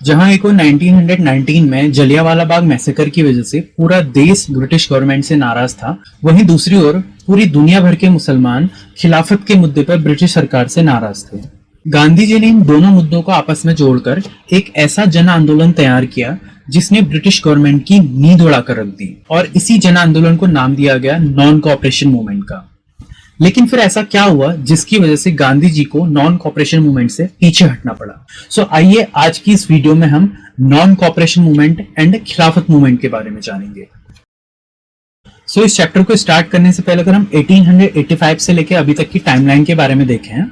जहां एक 1919 में जलियांवाला बाग मैसेकर की वजह से पूरा देश ब्रिटिश गवर्नमेंट से नाराज था, वहीं दूसरी ओर पूरी दुनिया भर के मुसलमान खिलाफत के मुद्दे पर ब्रिटिश सरकार से नाराज थे। गांधी जी ने इन दोनों मुद्दों को आपस में जोड़कर एक ऐसा जन आंदोलन तैयार किया जिसने ब्रिटिश गवर्नमेंट की नींद उड़ाकर रख दी, और इसी जन आंदोलन को नाम दिया गया नॉन कोऑपरेशन मूवमेंट का। लेकिन फिर ऐसा क्या हुआ जिसकी वजह से गांधी जी को नॉन कोऑपरेशन मूवमेंट से पीछे हटना पड़ा? सो आइए आज की इस वीडियो में हम non cooperation movement and Khilafat movement के बारे में जानेंगे। सो इस चैप्टर को स्टार्ट करने से पहले अगर हम 1885 से लेकर अभी तक की टाइमलाइन के बारे में देखें।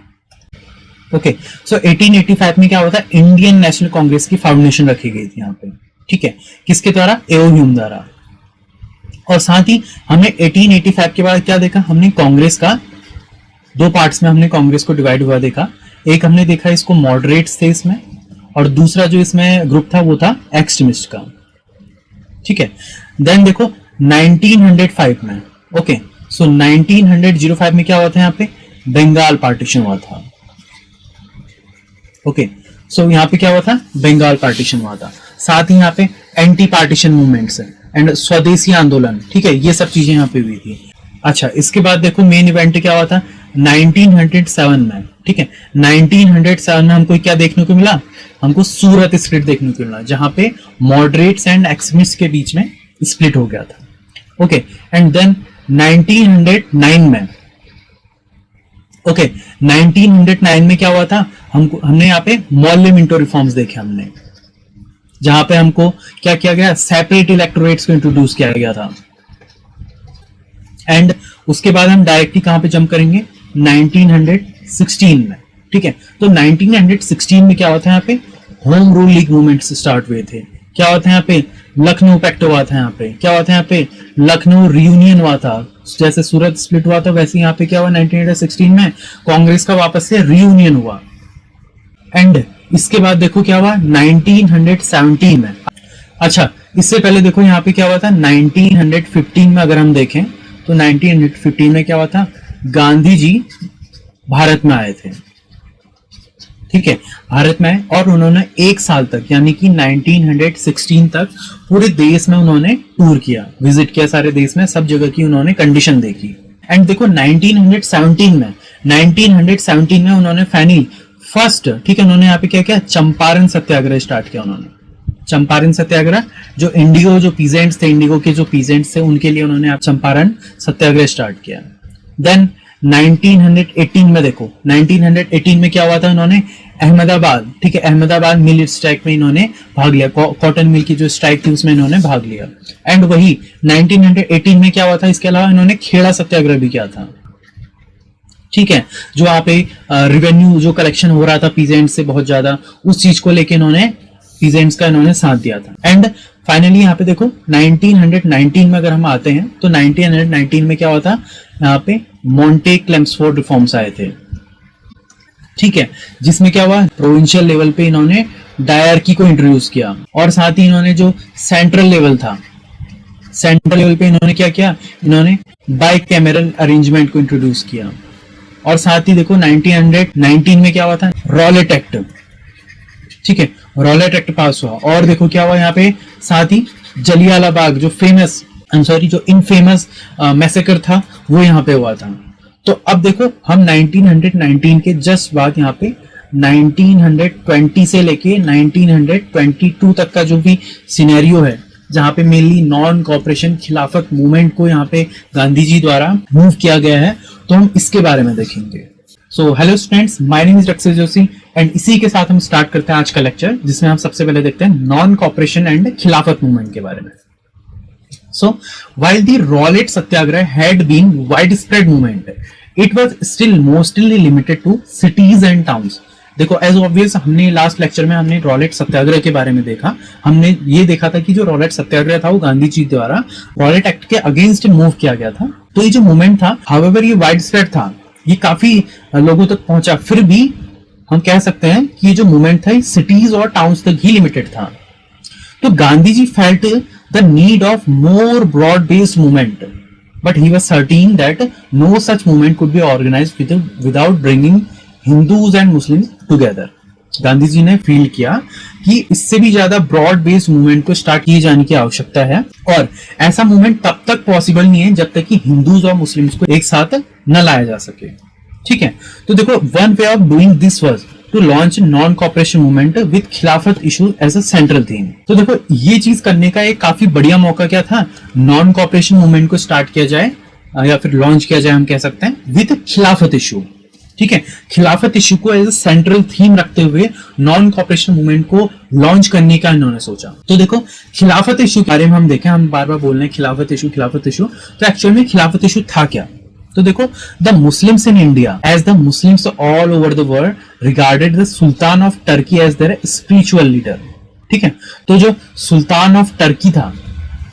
ओके, सो 1885 में क्या हुआ था? इंडियन नेशनल कांग्रेस की फाउंडेशन रखी गई थी यहाँ पे, ठीक है, किसके द्वारा? एओ ह्यूम द्वारा। और साथ ही हमने 1885 के बाद क्या देखा? हमने कांग्रेस का दो पार्ट्स में हमने कांग्रेस को डिवाइड हुआ देखा। एक हमने देखा इसको मॉडरेट्स थे इसमें, और दूसरा जो इसमें ग्रुप था वो था एक्सट्रीमिस्ट का, ठीक है। देन देखो 1905 में, ओके, सो 1905 में क्या हुआ था? यहाँ पे बंगाल पार्टीशन हुआ था। ओके, सो यहाँ पे क्या हुआ था? बंगाल पार्टीशन हुआ था। साथ ही यहाँ पे एंटी पार्टीशन मूवमेंट्स एंड स्वदेशी आंदोलन, ठीक है, ये सब चीजें यहाँ पे हुई थी। अच्छा, इसके बाद देखो मेन इवेंट क्या हुआ था 1907 में, ठीक है। 1907 में हमको क्या देखने को मिला? हमको सूरत स्प्लिट देखने को मिला, जहां पे मॉडरेट्स एंड एक्सट्रीमिस्ट के बीच में स्प्लिट हो गया था। ओके, एंड देन 1909 में, ओके, 1909 में क्या हुआ था? हमने यहाँ पे मॉल्ले मिंटो रिफॉर्म्स देखे हमने, जहां पे हमको क्या किया गया? सेपरेट इलेक्टोरेट्स को इंट्रोड्यूस किया गया था। एंड उसके बाद हम डायरेक्टली कहां पे जंप करेंगे? 1916 में, ठीक है। तो 1916 में क्या हुआ था? यहाँ पे home rule league movements start हुए थे। क्या हुआ था यहाँ पे? लखनऊ पैक्ट हुआ था। यहाँ पे क्या हुआ था? यहाँ पे लखनऊ रियूनियन हुआ था। जैसे सूरत स्प्लिट हुआ था वैसे यहाँ पे क्या हुआ? 1916 में कांग्रेस का वापस से रियूनियन हुआ। एंड इसके बाद देखो क्या हुआ 1917 में। अच्छा, इससे पहले देखो यहाँ पे क्या हुआ था 1915 में। अगर हम देखें तो 1915 में क्या हुआ था? गांधी जी भारत में आए थे, ठीक है, भारत में आए और उन्होंने एक साल तक यानी कि 1916 तक पूरे देश में उन्होंने टूर किया, विजिट किया सारे देश में, सब जगह की उन्होंने कंडीशन देखी। एंड देखो 1917 में उन्होंने फाइनली फर्स्ट, ठीक है, उन्होंने यहाँ पे क्या किया? चंपारण सत्याग्रह स्टार्ट किया उन्होंने। चंपारण सत्याग्रह, जो इंडिगो जो पीजेंट्स थे, इंडिगो के जो पीजेंट्स थे उनके लिए उन्होंने चंपारण सत्याग्रह स्टार्ट किया। देन 1918 में देखो 1918 में क्या हुआ था? उन्होंने अहमदाबाद, ठीक है, अहमदाबाद मिल स्ट्राइक में इन्होंने भाग लिया। कॉटन मिल की जो स्ट्राइक थी उसमें इन्होंने भाग लिया। एंड वही 1918 में क्या हुआ था? इसके अलावा इन्होंने खेड़ा सत्याग्रह भी किया था, ठीक है, जो वहां पे रेवेन्यू जो कलेक्शन हो रहा था पीजेंट से बहुत ज्यादा, उस चीज को लेके इन्होंने पीजेंट्स का इन्होंने साथ दिया था। एंड फाइनली यहाँ पे देखो 1919 में अगर हम आते हैं तो 1919 में क्या हुआ था? यहाँ पे मॉन्टे क्लेम्सफोर्ड रिफॉर्म्स आए थे, ठीक है, जिसमें क्या हुआ? प्रोविंशियल लेवल पे इन्होंने डायरकी को इंट्रोड्यूस किया, और साथ ही इन्होंने जो सेंट्रल लेवल था, सेंट्रल लेवल पे इन्होंने क्या किया? इन्होंने बाई कैमरल अरेंजमेंट को इंट्रोड्यूस किया। और साथ ही देखो 1919 में क्या हुआ था? रॉलेट एक्ट, ठीक है, रॉलेट एक्ट पास हुआ। और देखो क्या हुआ यहाँ पे? साथ ही जलियांवाला बाग जो फेमस जो इनफेमस मैसेकर था वो यहाँ पे हुआ था। तो अब देखो हम 1919 के जस्ट बाद यहाँ पे 1920 से लेके 1922 तक का जो भी सिनेरियो है, जहां पे मेनली नॉन कोऑपरेशन खिलाफत मूवमेंट को यहाँ पे गांधी जी द्वारा मूव किया गया है, तो हम इसके बारे में देखेंगे। So hello students, my name is Rakshit Joshi and इसी के साथ हम स्टार्ट करते हैं आज का लेक्चर, जिसमें हम सबसे पहले देखते हैं non cooperation and Khilafat movement के बारे में। So while the Rowlatt satyagraha had been widespread movement, it was still mostly limited to cities and towns. देखो एज ऑब्वियस हमने लास्ट लेक्चर में हमने रॉलेट सत्याग्रह के बारे में देखा। हमने ये देखा था कि जो रॉलेट सत्याग्रह था वो गांधी जी द्वारा रॉलेट एक्ट के अगेंस्ट मूव किया गया था। तो ये जो मूवमेंट था, हाउएवर ये वाइड स्प्रेड था, ये काफी लोगों तक पहुंचा, फिर भी हम कह सकते हैं कि ये जो मूवमेंट था सिटीज और टाउन्स तक ही लिमिटेड था। तो Gandhi ji felt the need of more broad based movement, but he was certain that no such movement could be organized without bringing Hindus and Muslims together. Gandhi ji ने फील किया कि इससे भी ज्यादा ब्रॉड बेस्ड मूवमेंट को स्टार्ट किए जाने की आवश्यकता है, और ऐसा मूवमेंट तब तक पॉसिबल नहीं है जब तक कि हिंदूज और मुस्लिम्स को एक साथ न लाया जा सके। ठीक है, तो देखो one way of doing this was to launch non cooperation movement with Khilafat issue as a central theme. तो देखो ये चीज करने का एक काफी बढ़िया मौका क्या था, नॉन कॉपरेशन मूवमेंट को स्टार्ट किया जाए या फिर लॉन्च किया जाए, हम कह सकते हैं विद खिलाफत इशू। ठीक है, खिलाफत इशू को एज अ सेंट्रल थीम रखते हुए नॉन कॉपरेशन मूवमेंट को लॉन्च करने का इन्होंने सोचा। तो देखो खिलाफत इशू के बारे में हम देखें, हम बार बार बोल रहे हैं खिलाफत इशू, तो एक्चुअल में खिलाफत इशू था क्या। तो देखो the Muslims in India as the Muslims all over the world regarded the sultan of Turkey as their spiritual leader. ठीक है, तो जो सुल्तान ऑफ टर्की था,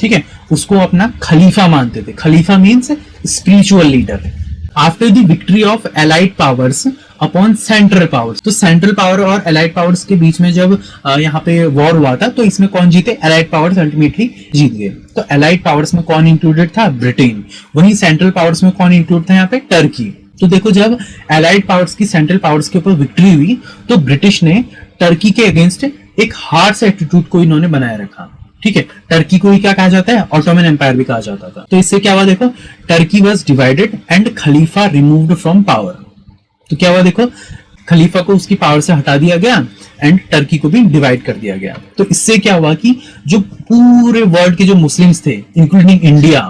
ठीक है, उसको अपना खलीफा मानते थे। खलीफा means spiritual leader. After the victory of allied powers upon central powers, तो सेंट्रल पावर और एलाइड पावर्स के बीच में जब यहाँ पे वॉर हुआ था, तो इसमें कौन जीते, एलाइड पावर्स अल्टीमेटली जीत गए। तो एलाइड पावर्स में कौन इंक्लूडेड था, ब्रिटेन। वहीं सेंट्रल पावर्स में कौन इंक्लूड था यहाँ पे, टर्की। तो देखो जब एलाइड पावर्स की सेंट्रल पावर्स के ऊपर विक्ट्री हुई, तो ब्रिटिश ने टर्की के अगेंस्ट एक हार्श एटीट्यूड को इन्होंने बनाए रखा। ठीक है, टर्की को ही क्या कहा जाता है, ऑटोमन एम्पायर भी कहा जाता था। तो इससे क्या हुआ, देखो Turkey was divided and Khalifa removed from power. तो क्या हुआ, देखो खलीफा को उसकी पावर से हटा दिया गया एंड टर्की को भी डिवाइड कर दिया गया। तो इससे क्या हुआ कि जो पूरे वर्ल्ड के जो मुस्लिम्स थे इंक्लूडिंग इंडिया,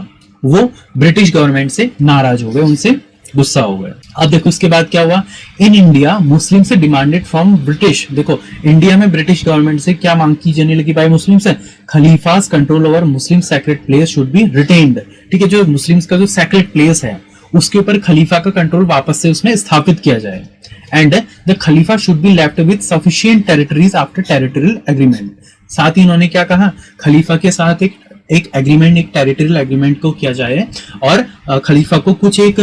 वो ब्रिटिश गवर्नमेंट से नाराज हो गए, उनसे गुस्सा हो गए। अब देखो उसके बाद क्या हुआ, इन इंडिया मुस्लिम से डिमांडेड फ्रॉम ब्रिटिश। देखो इंडिया में ब्रिटिश गवर्नमेंट से क्या मांग की जाने लगी भाई मुस्लिम से, खलीफास control over Muslim sacred place should be retained. ठीक है, जो मुस्लिम्स का जो सैक्रेड प्लेस है उसके ऊपर खलीफा का कंट्रोल वापस से उसमें स्थापित किया जाए, and the Khalifa should be left with sufficient territories after territorial agreement. साथ ही इन्होंने क्या कहा, खलीफा के साथ एक एग्रीमेंट, एक टेरिटोरियल एग्रीमेंट को किया जाए, और खलीफा को कुछ एक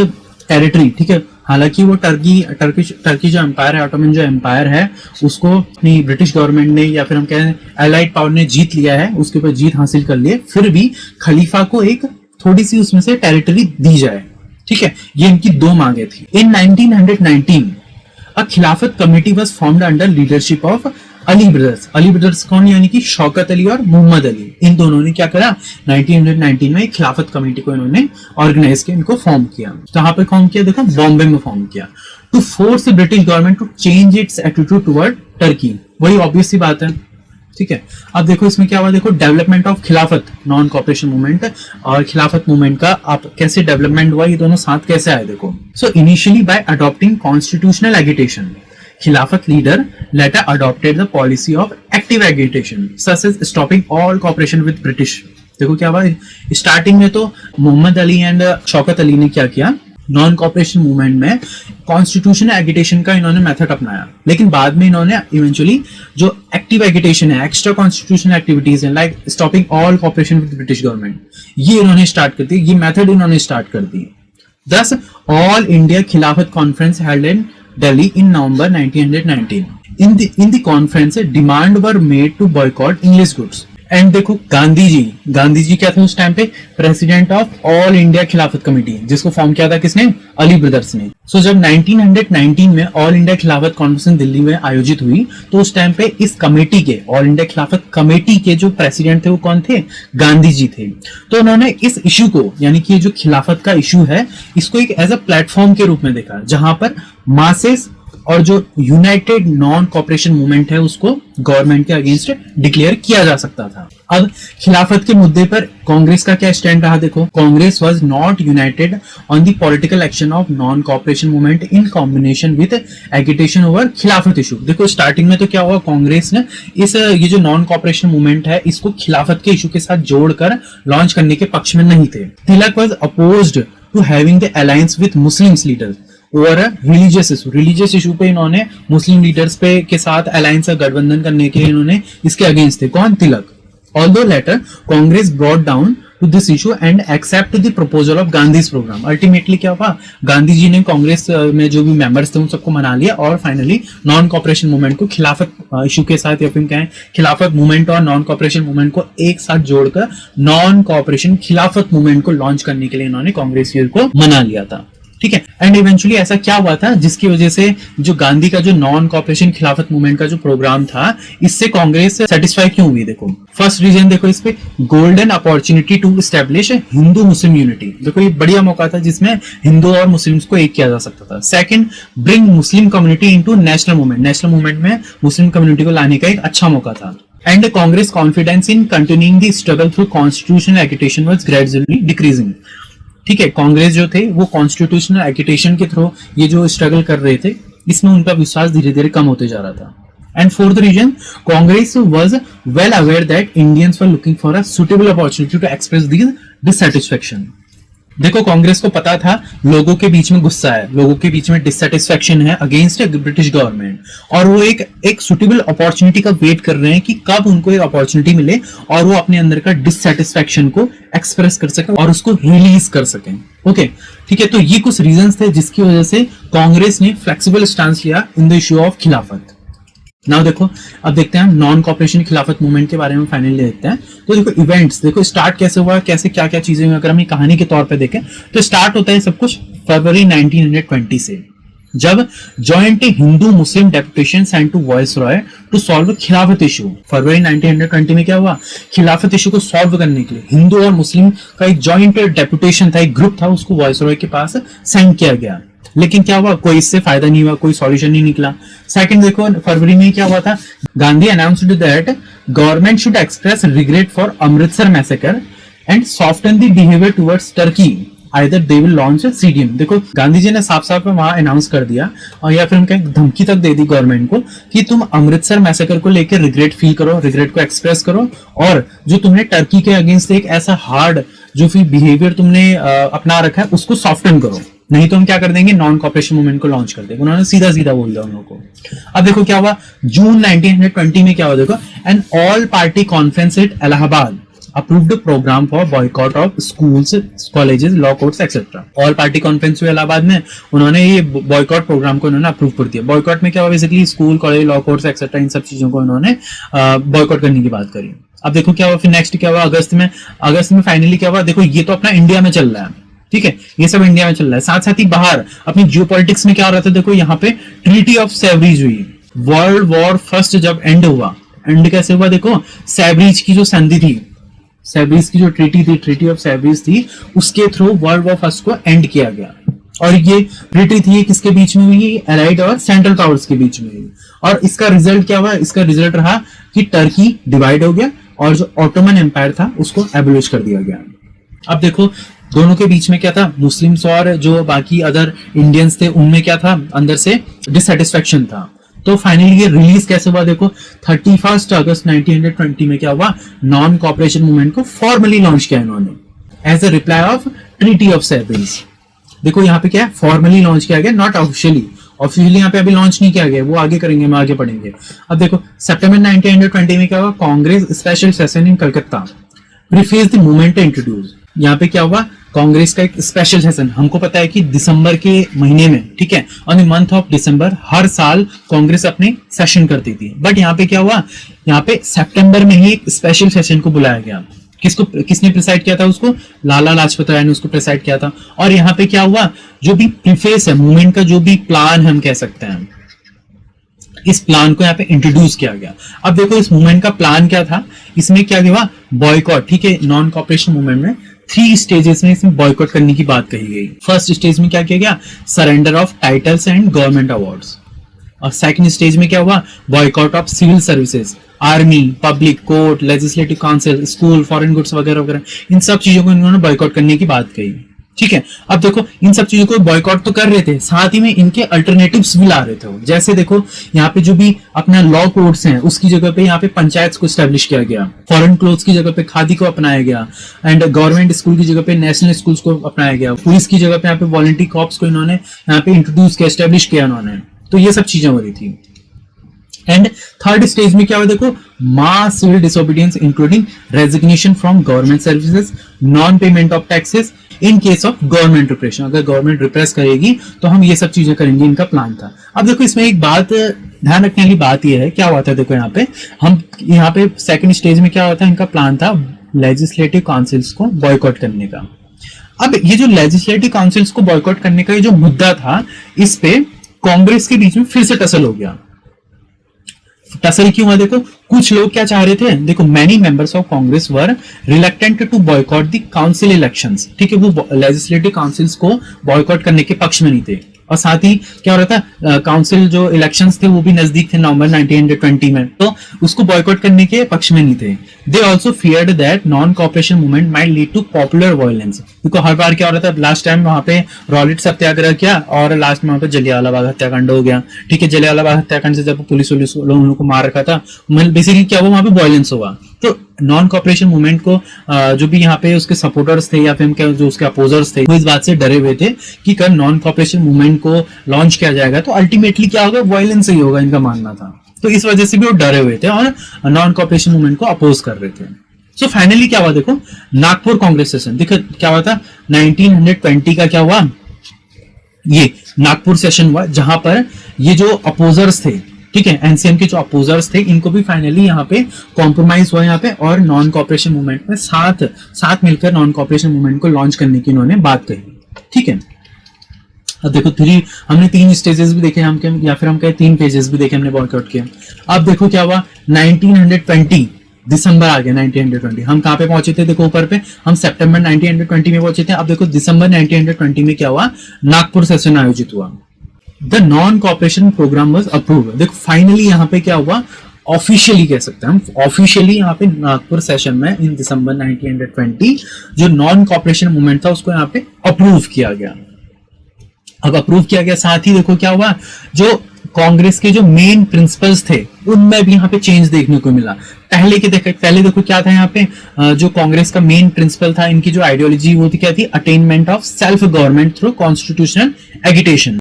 टेरिटरी, ठीक है, हालांकि वो टर्की जो एम्पायर है, ऑटोमन जो एम्पायर है, उसको अपनी ब्रिटिश गवर्नमेंट ने या फिर हम कहें एलाइड पावर ने जीत लिया है, उसके ऊपर जीत हासिल कर ली है, फिर भी खलीफा को एक थोड़ी सी उसमें से टेरिटरी दी जाए। ठीक है, ये इनकी दो मांगे थी। इन 1919 अ खिलाफत committee was formed under leadership of Ali brothers. Ali brothers कौन, यानी कि शौकत अली और मोहम्मद अली। इन दोनों ने क्या करा, 1919 में खिलाफत कमेटी को इन्होंने ऑर्गेनाइज किया, इनको फॉर्म किया। कहां पे फॉर्म किया, देखो बॉम्बे में फॉर्म किया, to force the British government to change its attitude toward Turkey. वही ऑब्वियस सी बात है। ठीक है, अब देखो इसमें क्या हुआ, देखो डेवलपमेंट ऑफ खिलाफत नॉन कॉपरेशन मूवमेंट और खिलाफत मूवमेंट का आप कैसे डेवलपमेंट हुआ, ये दोनों साथ कैसे आए। देखो so initially by adopting constitutional agitation, खिलाफत leader later adopted the policy of active agitation such as stopping all cooperation with British। देखो क्या हुआ, स्टार्टिंग में तो मोहम्मद अली एंड शौकत अली ने क्या किया, नॉन कॉपरेशन मूवमेंट में कॉन्स्टिट्यूशनल एगिटेशन का इन्होंने मेथड अपनाया, लेकिन बाद में इन्होंने इवेंचुअली जो एक्टिव एगिटेशन है, एक्स्ट्रा कॉन्स्टिट्यूशनल एक्टिविटीज है, like stopping all cooperation with British government, ये इन्होंने स्टार्ट कर दी, ये मेथड इन्होंने स्टार्ट कर दी। Thus, all India Khilafat Conference held in Delhi in November 1919. In the conference, demand were made to boycott English goods. And देखो गांधी जी क्या थे उस टाइम पे, प्रेसिडेंट ऑफ ऑल इंडिया खिलाफत कमेटी, जिसको फॉर्म किया था किसने, अली ब्रदर्स ने। सो जब 1919 में ऑल इंडिया खिलाफत कॉन्फ्रेंस दिल्ली में आयोजित हुई, तो उस टाइम पे इस कमेटी के, ऑल इंडिया खिलाफत कमेटी के जो प्रेसिडेंट थे वो कौन थे, गांधी जी थे। तो उन्होंने इस इशू को, यानी कि ये जो खिलाफत का इशू है, इसको एक एज अ प्लेटफॉर्म के रूप में देखा, जहां पर मासेस और जो यूनाइटेड नॉन कॉपरेशन मूवमेंट है उसको गवर्नमेंट के अगेंस्ट डिक्लेयर किया जा सकता था। अब खिलाफत के मुद्दे पर कांग्रेस का क्या स्टैंड रहा, देखो Congress was not United on the political action of non cooperation movement in combination with agitation over खिलाफत इशू। देखो स्टार्टिंग में तो क्या हुआ, कांग्रेस ने ये जो नॉन कॉपरेशन मूवमेंट है इसको खिलाफत के इशू के साथ जोड़कर लॉन्च करने के पक्ष में नहीं थे। Tilak was opposed to having the alliance with Muslims leaders over religious issue पे इन्होंने मुस्लिम लीडर्स पे के साथ अलायंस का गठबंधन करने के इन्होंने इसके अगेंस्ट थे, कौन, Tilak. Although later Congress brought down to this issue and accept the proposal of Gandhi's programme. Ultimately क्या हुआ, गांधी जी ने कांग्रेस में जो भी मेंबर्स थे उन सबको मना लिया और फाइनली नॉन कॉपरेशन मूवमेंट को खिलाफत इशू के साथ, या फिर कहें खिलाफत मूवमेंट और नॉन कॉपरेशन मूवमेंट को एक साथ जोड़कर नॉन कॉपरेशन खिलाफत मूवमेंट को लॉन्च करने के लिए इन्होंने कांग्रेस को मना लिया था। ठीक है। एंड इवेंचुअली ऐसा क्या हुआ था जिसकी वजह से जो गांधी का जो नॉन कॉपरेशन खिलाफत मूवमेंट का जो प्रोग्राम था, इससे कांग्रेस सेटिस्फाई क्यों हुई? देखो फर्स्ट रीजन देखो इस पे, golden opportunity to establish Hindu Muslim unity. देखो ये बढ़िया मौका था जिसमें हिंदू और मुस्लिम्स को एक किया जा सकता था। Second, bring Muslim community into national movement. National movement में मुस्लिम कम्युनिटी को लाने का एक अच्छा मौका था। And Congress confidence in continuing the struggle through constitutional agitation was gradually decreasing. ठीक है, कांग्रेस जो थे वो कॉन्स्टिट्यूशनल एगिटेशन के थ्रू ये जो स्ट्रगल कर रहे थे, इसमें उनका विश्वास धीरे धीरे कम होते जा रहा था। And fourth reason, Congress was well aware that Indians were looking for a suitable opportunity to express this dissatisfaction. देखो कांग्रेस को पता था लोगों के बीच में गुस्सा है, लोगों के बीच में डिससैटिस्फैक्शन है अगेंस्ट ब्रिटिश गवर्नमेंट, और वो एक सुटेबल अपॉर्चुनिटी का वेट कर रहे हैं कि कब उनको एक अपॉर्चुनिटी मिले और वो अपने अंदर का डिससैटिस्फैक्शन को एक्सप्रेस कर सकें और उसको रिलीज कर सकें। ओके ठीक है, तो ये कुछ रीजंस थे जिसकी वजह से कांग्रेस ने फ्लेक्सिबल स्टांस लिया इन द इश्यू ऑफ खिलाफत। नाउ देखो, अब देखते हैं नॉन कॉपरेशन खिलाफत मूवमेंट के बारे में फाइनली देखते हैं। तो देखो इवेंट्स, देखो स्टार्ट कैसे हुआ, कैसे क्या क्या चीजें हुई, अगर हम कहानी के तौर पे देखें तो स्टार्ट होता है सब कुछ फरवरी 1920 से, जब joint Hindu Muslim deputation sent to viceroy to solve Khilafat issue. फरवरी 1920 में क्या हुआ, खिलाफत इशू को सॉल्व करने के लिए हिंदू और मुस्लिम का एक जॉइंट डेपुटेशन था, एक ग्रुप था, उसको वायसरॉय के पास सेंड किया गया। लेकिन क्या हुआ, कोई इससे फायदा नहीं हुआ, कोई सॉल्यूशन नहीं निकला। सेकंड देखो फरवरी में क्या हुआ था, Gandhi announced that government should express regret for Amritsar massacre and soften the behaviour towards Turkey, either they will launch CDM. देखो गांधी जी ने साफ साफ वहां अनाउंस कर दिया, और या फिर उनका एक धमकी तक दे दी गवर्नमेंट को कि तुम अमृतसर मैसेकर को लेकर रिग्रेट फील करो, रिग्रेट को एक्सप्रेस करो, और जो तुमने टर्की के अगेंस्ट एक ऐसा हार्ड जो फिर बिहेवियर तुमने अपना रखा है उसको सॉफ्टन करो, नहीं तो हम क्या कर देंगे, नॉन कॉपरेशन मूवमेंट को लॉन्च कर देंगे। उन्होंने सीधा सीधा बोल दिया उन लोगों को। अब देखो क्या हुआ, जून 1920 में क्या हुआ, देखो an all party conference at Allahabad approved program for boycott of schools, colleges, law courts etc. All party conference हुई इलाहाबाद में, उन्होंने ये बॉयकॉट प्रोग्राम को उन्होंने अप्रूव कर दिया। बॉयकॉट में क्या हुआ, basically school, college, law courts etcetera इन सब चीजों को उन्होंने बॉयकॉट करने की बात करी। अब देखो क्या हुआ, फिर नेक्स्ट क्या हुआ, अगस्त में फाइनली क्या हुआ, देखो ये तो अपना इंडिया में चल रहा है, ठीक है, ये सब इंडिया में चल रहा है, साथ साथ ही बाहर अपनी जियोपॉलिटिक्स में क्या हो रहा था, देखो यहाँ पे ट्रीटी ऑफ सैवरीज हुई। वर्ल्ड वॉर फर्स्ट जब एंड हुआ, एंड कैसे हुआ, देखो सैवरीज की जो संधि थी, सैवरीज की जो ट्रीटी थी, ट्रीटी ऑफ सैवरीज थी, उसके थ्रू वर्ल्ड वॉर फर्स्ट को एंड किया गया। और ये ट्रीटी थी किसके बीच में हुई, एलाइड और सेंट्रल पावर्स के बीच में हुई। और इसका रिजल्ट क्या हुआ, इसका रिजल्ट रहा कि टर्की डिवाइड हो गया और जो ऑटोमन एम्पायर था उसको एबोलिश कर दिया गया। अब देखो दोनों के बीच में क्या था, मुस्लिम्स और जो बाकी अदर इंडियंस थे उनमें क्या था, अंदर से डिससैटिस्फैक्शन था। तो फाइनली ये रिलीज कैसे हुआ, देखो 31 अगस्त 1920 में क्या हुआ, नॉन कॉपरेशन मूवमेंट को फॉर्मली लॉन्च किया इन्होंने as a reply of treaty of Sevres. देखो यहाँ पे क्या है, फॉर्मली लॉन्च किया गया, नॉट ऑफिशियली। ऑफिशियली यहाँ पे अभी लॉन्च नहीं किया गया, वो आगे करेंगे, हम आगे पढ़ेंगे। अब देखो सितंबर 1920 में क्या हुआ, Congress special session in Calcutta preface the movement introduce. यहाँ पे क्या हुआ, कांग्रेस का एक स्पेशल सेशन, हमको पता है कि दिसंबर के महीने में, ठीक है, on the month of December हर साल कांग्रेस अपने सेशन करती थी। बट यहाँ पे क्या हुआ, यहाँ पे सितंबर में ही एक स्पेशल सेशन को बुलाया गया। किसने प्रिसाइड किया था उसको, लाला लाजपत राय ने उसको प्रिसाइड किया था। और यहाँ पे क्या हुआ, जो भी प्रीफेस है मूवमेंट का, जो भी प्लान हम कह सकते हैं, इस प्लान को यहाँ पे इंट्रोड्यूस किया गया। अब देखो इस मूवमेंट का प्लान क्या था, इसमें क्या हुआ, बॉयकॉट, ठीक है, नॉन कॉपरेशन मूवमेंट में 3 स्टेजेस में इसमें बॉयकॉट करने की बात कही गई। फर्स्ट स्टेज में क्या किया गया, surrender of titles and government awards. और सेकंड स्टेज में क्या हुआ, boycott of civil services, army, public, court, legislative council, school, foreign goods वगैरह वगैरह, इन सब चीजों को इन्होंने बॉयकॉट करने की बात कही। ठीक है, अब देखो इन सब चीजों को बॉयकॉट तो कर रहे थे, साथ ही में इनके अल्टरनेटिव्स भी ला रहे थे। जैसे देखो यहाँ पे जो भी अपना लॉ कोर्ट्स हैं उसकी जगह पे यहाँ पे पंचायत को स्टैब्लिश किया गया, फॉरेन क्लोथ्स की जगह पे खादी को अपनाया गया, एंड गवर्नमेंट स्कूल की जगह पे नेशनल स्कूल्स को अपनाया गया, पुलिस की जगह पे यहाँ पे वॉलंटरी कॉर्प्स को इन्होंने यहाँ पे इंट्रोड्यूस किया, स्टैब्लिश किया इन्होंने। तो ये सब चीजें हो रही थी। एंड थर्ड स्टेज में क्या हुआ, देखो mass civil disobedience including resignation from government services, non payment of taxes in case of government repression. अगर गवर्नमेंट रिप्रेस करेगी तो हम ये सब चीजें करेंगे, इनका प्लान था। अब देखो इसमें एक बात ध्यान रखने वाली बात यह है, क्या हुआ था, देखो यहाँ पे सेकंड स्टेज में क्या हुआ था, इनका प्लान था लेजिस्लेटिव काउंसिल्स को बॉयकॉट करने का। अब ये जो लेजिस्लेटिव काउंसिल्स को बॉयकॉट करने का ये जो मुद्दा था, इस पे कांग्रेस के बीच में फिर से टसल हो गया। टसल क्यों हुआ? देखो कुछ लोग क्या चाह रहे थे, देखो many members of Congress were reluctant to boycott the council elections, ठीक है, वो लेजिस्लेटिव काउंसिल्स को बॉयकॉट करने के पक्ष में नहीं थे। और साथ ही क्या हो रहा था, काउंसिल जो इलेक्शंस थे वो भी नजदीक थे नवंबर 1920 में, तो उसको बॉयकॉट करने के पक्ष में नहीं थे। They also feared that non cooperation movement might lead to popular violence, क्योंकि हर बार क्या हो रहा था, लास्ट टाइम वहां पे रॉलेट सत्याग्रह किया और लास्ट में वहां पे जलियांवाला बाग हत्याकांड हो गया, ठीक है। जलियांवाला बाग हत्याकांड से जब पुलिस लोगों को मार रखा था, बेसिकली क्या हुआ, वहां पे वायलेंस हुआ। तो नॉन कॉपरेशन मूवमेंट को जो भी यहाँ पे उसके सपोर्टर्स थे या फिर जो उसके अपोजर्स थे, वो इस बात से डरे हुए थे कि कल नॉन कॉपरेशन मूवमेंट को लॉन्च किया जाएगा तो अल्टीमेटली क्या होगा, वायलेंस ही होगा, इनका मानना था। तो इस वजह से भी वो डरे हुए थे और नॉन कॉपरेशन मूवमेंट को अपोज कर रहे थे। सो फाइनली क्या हुआ, देखो नागपुर कांग्रेस सेशन, देखो क्या हुआ था, 1920 का क्या हुआ, ये नागपुर सेशन हुआ, जहां पर ये जो अपोजर्स थे, ठीक है, एनसीएम के जो अपोजर्स थे, इनको भी फाइनली यहाँ पे कॉम्प्रोमाइज हुआ यहाँ पे, और नॉन कॉपरेशन मूवमेंट में साथ मिलकर नॉन कॉपरेशन मूवमेंट को लॉन्च करने की इन्होंने बात कही, ठीक है। अब देखो हमने 3 स्टेजेस भी देखे हम, या फिर हम कहे 3 पेजेस भी देखे हमने बॉयकॉट के। अब देखो क्या हुआ, 1920 दिसंबर आ गया, 1920 हम कहां पे पहुंचे थे, देखो ऊपर पे हम सितंबर 1920 में पहुंचे थे। अब देखो दिसंबर 1920 में क्या हुआ, नागपुर सेशन आयोजित हुआ। The non cooperation program was approved. देखो फाइनली यहाँ पे क्या हुआ, ऑफिशियली कह सकते हैं हम, ऑफिशियली यहाँ पे नागपुर सेशन में इन दिसंबर 1920 जो नॉन कॉपरेशन मूवमेंट था उसको यहाँ पे अप्रूव किया गया। अब अप्रूव किया गया, साथ ही देखो क्या हुआ, जो कांग्रेस के जो मेन प्रिंसिपल्स थे उनमें भी यहाँ पे चेंज देखने को मिला। पहले देखो क्या था यहाँ पे, जो कांग्रेस का मेन प्रिंसिपल था, इनकी जो आइडियोलॉजी वो थी क्या थी, attainment of self government through constitutional agitation.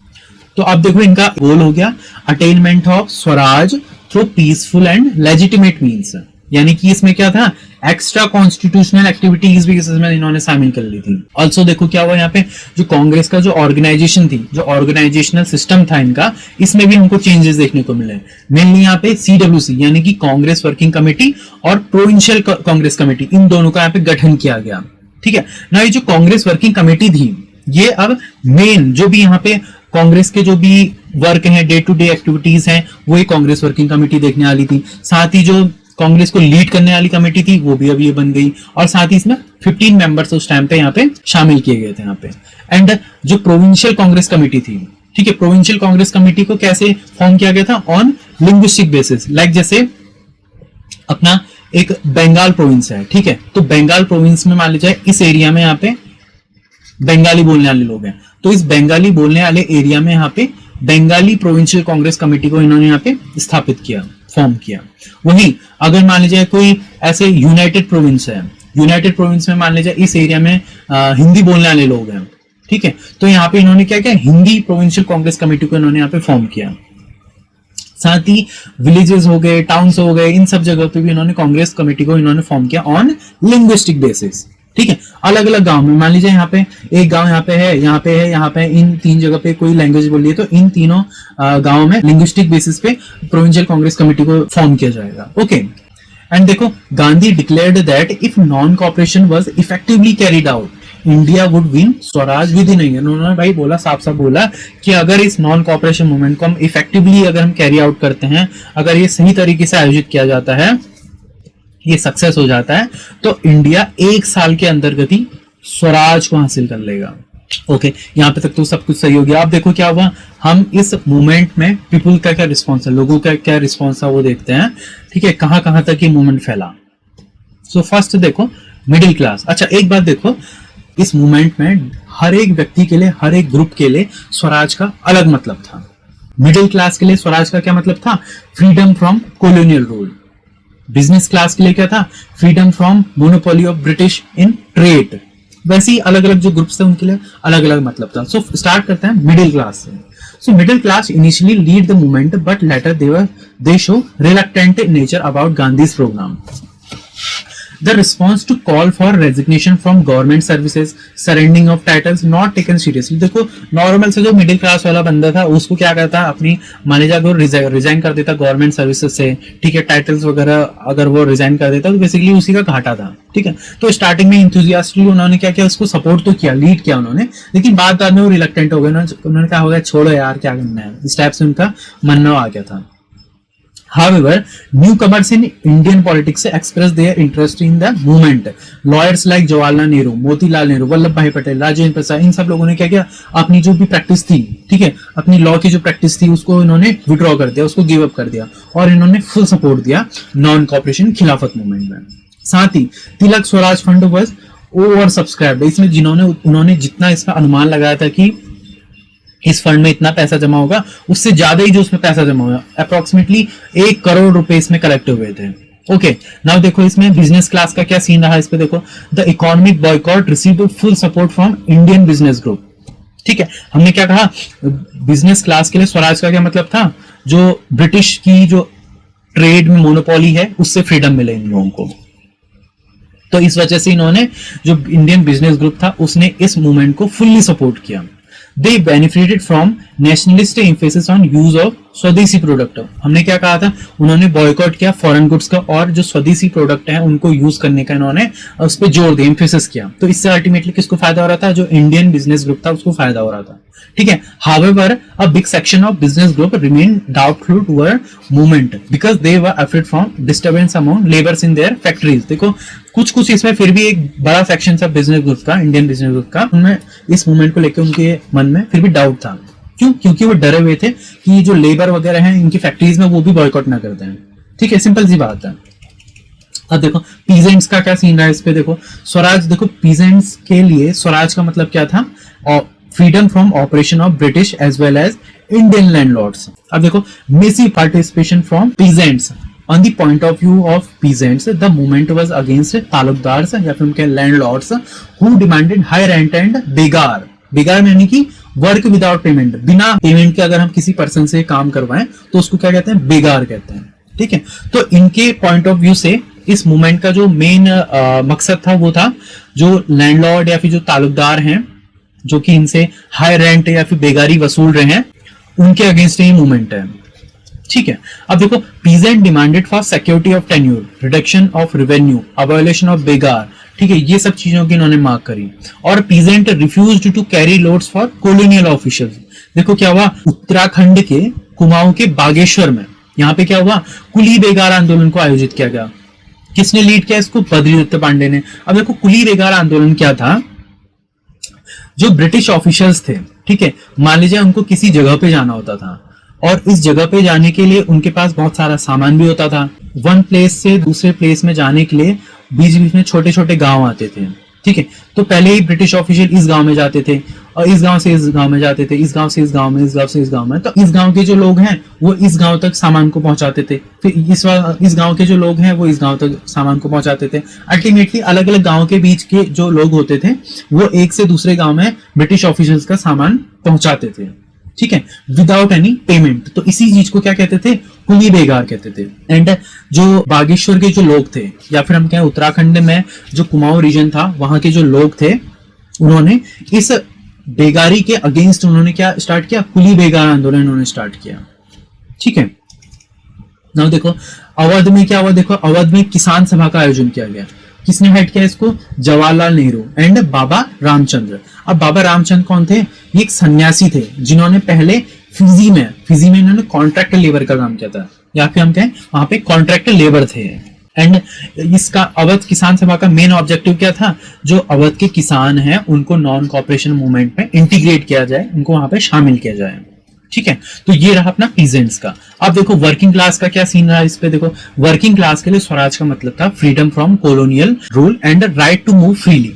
तो अब देखो इनका गोल हो गया attainment of Swaraj through peaceful and legitimate means, यानी कि इसमें क्या था, एक्स्ट्रा कॉन्स्टिट्यूशनल एक्टिविटीज भी इसमें इन्होंने शामिल कर ली थी। ऑल्सो देखो क्या हुआ यहाँ पे, जो कांग्रेस का जो ऑर्गेनाइजेशन थी, जो ऑर्गेनाइजेशनल सिस्टम था इनका, इसमें भी हमको चेंजेस देखने को मिले। मेनली यहाँ पे CWC यानी कि कांग्रेस वर्किंग कमेटी और प्रोविंशियल कांग्रेस कमेटी, इन दोनों का यहाँ पे गठन किया गया, ठीक है ना। ये जो कांग्रेस वर्किंग कमेटी थी, ये अब मेन जो भी यहाँ पे कांग्रेस के जो भी वर्क हैं, डे टू डे एक्टिविटीज हैं, वो एक कांग्रेस वर्किंग कमेटी देखने वाली थी। साथ ही जो कांग्रेस को लीड करने वाली कमेटी थी वो भी अभी ये बन गई, और साथ ही इसमें 15 मेंबर्स उस टाइम पे यहाँ पे शामिल किए गए थे यहाँ पे। एंड जो प्रोविंशियल कांग्रेस कमेटी थी, ठीक है, प्रोविंशियल कांग्रेस कमेटी को कैसे फॉर्म किया गया था, ऑन लिंग्विस्टिक बेसिस। लाइक जैसे अपना एक बंगाल प्रोविंस है, ठीक है, तो बंगाल प्रोविंस में मान लीजिए इस एरिया में यहाँ पे बंगाली बोलने वाले लोग हैं, तो इस बंगाली बोलने वाले एरिया में यहाँ पे बंगाली प्रोविंशियल कांग्रेस कमेटी को इन्होंने यहाँ पे स्थापित किया, फॉर्म किया। वहीं अगर मान लीजिए कोई ऐसे यूनाइटेड प्रोविंस है, यूनाइटेड प्रोविंस में मान लीजिए इस एरिया में हिंदी बोलने वाले लोग हैं, ठीक है, तो यहाँ पे इन्होंने क्या किया, हिंदी प्रोविंशियल कांग्रेस कमेटी को इन्होंने यहाँ पे फॉर्म किया। साथ ही विलेजेस हो गए, टाउन्स हो गए, इन सब जगह पे भी इन्होंने कांग्रेस कमेटी को इन्होंने फॉर्म किया ऑन लिंग्विस्टिक बेसिस, ठीक है। अलग अलग गांव में मान लीजिए यहाँ पे एक गांव यहाँ पे है, यहाँ पे है, यहाँ पे, इन 3 जगह पे कोई लैंग्वेज बोली है, तो इन तीनों गांव में लिंग्विस्टिक बेसिस पे प्रोविंशियल कांग्रेस कमेटी को फॉर्म किया जाएगा, ओके। एंड देखो Gandhi declared that if non cooperation was effectively carried out, India would win Swaraj with in year. उन्होंने भाई बोला, साफ साफ बोला कि अगर इस नॉन कॉपरेशन मूवमेंट को हम इफेक्टिवली अगर हम कैरी आउट करते हैं, अगर ये सही तरीके से आयोजित किया जाता है, ये सक्सेस हो जाता है, तो इंडिया 1 साल के अंतर्गत ही स्वराज को हासिल कर लेगा, ओके। यहाँ पे तक तो सब कुछ सही हो गया। अब देखो क्या हुआ, हम इस मूवमेंट में पीपुल का क्या रिस्पॉन्स है, लोगों का क्या रिस्पॉन्स है वो देखते हैं, ठीक है, कहां कहां तक ये मूवमेंट फैला। सो फर्स्ट देखो मिडिल क्लास। अच्छा एक बात देखो, इस मूवमेंट में हर एक व्यक्ति के लिए, हर एक ग्रुप के लिए स्वराज का अलग मतलब था। मिडिल क्लास के लिए स्वराज का क्या मतलब था, freedom from colonial rule. Business class के लिए क्या था, freedom from monopoly of British in trade. वैसे ही अलग अलग जो ग्रुप्स थे उनके लिए अलग अलग मतलब था। सो स्टार्ट करते हैं मिडिल क्लास से। So middle class initially lead the movement but later they show reluctant nature about Gandhi's programme. The response to call for resignation from government services, surrendering of titles not taken seriously. देखो normal से जो middle class वाला बंदा था उसको क्या करता, अपनी मैनेजर को रिजाइन कर देता गवर्नमेंट सर्विसेज से, ठीक है, टाइटल्स वगैरह अगर वो रिजाइन कर देता तो बेसिकली उसी का घाटा था, ठीक है। तो स्टार्टिंग में इंथुजियास्टिकली उन्होंने क्या किया, उसको सपोर्ट तो किया, लीड किया उन्होंने, लेकिन बाद में वो रिलक्टेंट हो गए, उन्होंने कहा होगा छोड़ो यार क्या करना है, इस टाइप से उनका मनना आ गया था। However, newcomers in Indian politics expressed their interest in the movement. Lawyers like Jawaharlal Nehru, Motilal Nehru, Vallabh भाई पटेल, राजेंद्र प्रसाद, इन सब लोगों ने क्या किया, अपनी जो भी प्रैक्टिस थी, ठीक है, अपनी लॉ की जो प्रैक्टिस थी उसको इन्होंने विड्रॉ कर दिया, उसको गिव अप कर दिया और इन्होंने फुल सपोर्ट दिया नॉन कॉपरेशन खिलाफत मूवमेंट में। साथ ही Tilak Swaraj fund was over subscribed, इसमें उन्होंने जितना इसका अनुमान लगाया था कि इस फंड में इतना पैसा जमा होगा, उससे ज्यादा ही जो उसमें पैसा जमा हुआ, अप्रोक्सीमेटली 1 करोड़ रुपए इसमें कलेक्ट हुए थे। ओके, नाउ देखो इसमें बिजनेस क्लास का क्या सीन रहा, इस पे देखो, the economic boycott received full support from Indian business group, ठीक है। हमने क्या कहा, बिजनेस क्लास के लिए स्वराज का क्या मतलब था, जो ब्रिटिश की जो ट्रेड में मोनोपोली है उससे फ्रीडम मिले इन लोगों को। तो इस वजह से इन्होंने, जो इंडियन बिजनेस ग्रुप था उसने इस मूवमेंट को फुल्ली सपोर्ट किया। They benefited from nationalist emphasis on use of स्वदेशी प्रोडक्ट। हमने क्या कहा था, उन्होंने बॉयकॉट किया फॉरेन गुड्स का और जो स्वदेशी प्रोडक्ट है उनको यूज करने का इन्होंने उस पर जोर दिया, एम्फेसिस किया। तो इससे अल्टीमेटली किसको फायदा हो रहा था, जो इंडियन बिजनेस ग्रुप था उसको फायदा हो रहा था, ठीक है। However, a big section of business group remained doubtful toward movement because they were afraid from disturbance among laborers in their factories। देखो कुछ इसमें फिर भी एक बड़ा सेक्शन था बिजनेस ग्रुप का, इंडियन बिजनेस ग्रुप का, उनमें इस मूवमेंट को लेकर उनके मन में फिर भी डाउट था। क्यों? क्योंकि वो डरे हुए थे कि जो लेबर वगैरह हैं इनकी फैक्ट्रीज में वो भी बॉयकॉट ना कर दें, ठीक है, सिंपल सी बात है। अब देखो पीजेंट्स का क्या सीन रहा है इस पे, देखो स्वराज, देखो पीजेंट्स के लिए स्वराज का मतलब क्या था, freedom from operation of British as well as Indian landlords. अब देखो massive participation from peasants. On the point of view of peasants, the movement was against taluqdars या फिर उनके landlords who demanded high rent and बेगार। बेगार यानी कि work without payment, बिना payment के अगर हम किसी पर्सन से काम करवाएं तो उसको क्या कहते हैं, बेगार कहते हैं, ठीक है। तो इनके पॉइंट ऑफ व्यू से इस मूवमेंट का जो मेन मकसद था वो था जो लैंडलॉर्ड या फिर जो तालुकदार हैं जो कि इनसे हाई रेंट या फिर बेगारी वसूल रहे हैं उनके अगेंस्ट ही मूवमेंट है, ठीक है। अब देखो peasant demanded for security of tenure, reduction of revenue, abolition of begar, ठीक है, ये सब चीजों की इन्होंने मांग करी। और peasant refused to carry loads for colonial officials. देखो क्या हुआ, उत्तराखंड के कुमाऊं के बागेश्वर में यहाँ पे क्या हुआ, कुली बेगार आंदोलन को आयोजित किया गया। किसने लीड किया इसको, बद्रीदत्त पांडे ने। अब देखो कुली बेगार आंदोलन क्या था, जो ब्रिटिश ऑफिशियल्स थे, ठीक है, मान लीजिए उनको किसी जगह पे जाना होता था और इस जगह पे जाने के लिए उनके पास बहुत सारा सामान भी होता था। वन प्लेस से दूसरे प्लेस में जाने के लिए बीच बीच में छोटे छोटे गांव आते थे, ठीक है। तो पहले ही ब्रिटिश ऑफिशियल इस गांव में जाते थे और इस गांव से इस गांव में जाते थे, इस गांव से इस गांव में, इस गांव से इस गांव में। तो इस गांव के जो लोग हैं वो इस गांव तक सामान को पहुंचाते थे, फिर इस गांव के जो लोग हैं वो इस गांव तक सामान को पहुंचाते थे। अल्टीमेटली अलग अलग गांव के बीच के जो लोग होते थे वो एक से दूसरे गांव में ब्रिटिश ऑफिशियल्स का सामान पहुंचाते थे, ठीक है, विदाउट एनी पेमेंट। तो इसी चीज को क्या कहते थे, कुली बेगार कहते थे। एंड जो बागेश्वर के जो लोग थे या फिर हम कहें उत्तराखंड में जो कुमाऊं रीजन था वहां के जो लोग थे उन्होंने इस बेगारी के अगेंस्ट उन्होंने क्या स्टार्ट किया, कुली बेगार आंदोलन उन्होंने स्टार्ट किया, ठीक है। नाउ देखो अवध में क्या हुआ, देखो अवध में किसान सभा का आयोजन किया गया। किसने हेड किया इसको, जवाहरलाल नेहरू एंड बाबा रामचंद्र। अब बाबा रामचंद्र कौन थे, ये एक सन्यासी थे जिन्होंने पहले फिजी में इन्होंने कॉन्ट्रैक्ट लेबर का काम किया था, या फिर हम कहें वहां पे कॉन्ट्रैक्ट लेबर थे। एंड इसका अवध किसान सभा का मेन ऑब्जेक्टिव क्या था, जो अवध के किसान हैं उनको नॉन कॉपरेशन मूवमेंट में इंटीग्रेट किया जाए, उनको वहां पे शामिल किया जाए, ठीक है। तो ये रहा अपना पीजेंट्स का। अब देखो वर्किंग क्लास का क्या सीन रहा इस पे, देखो वर्किंग क्लास के लिए स्वराज का मतलब था freedom from colonial rule and right to move freely,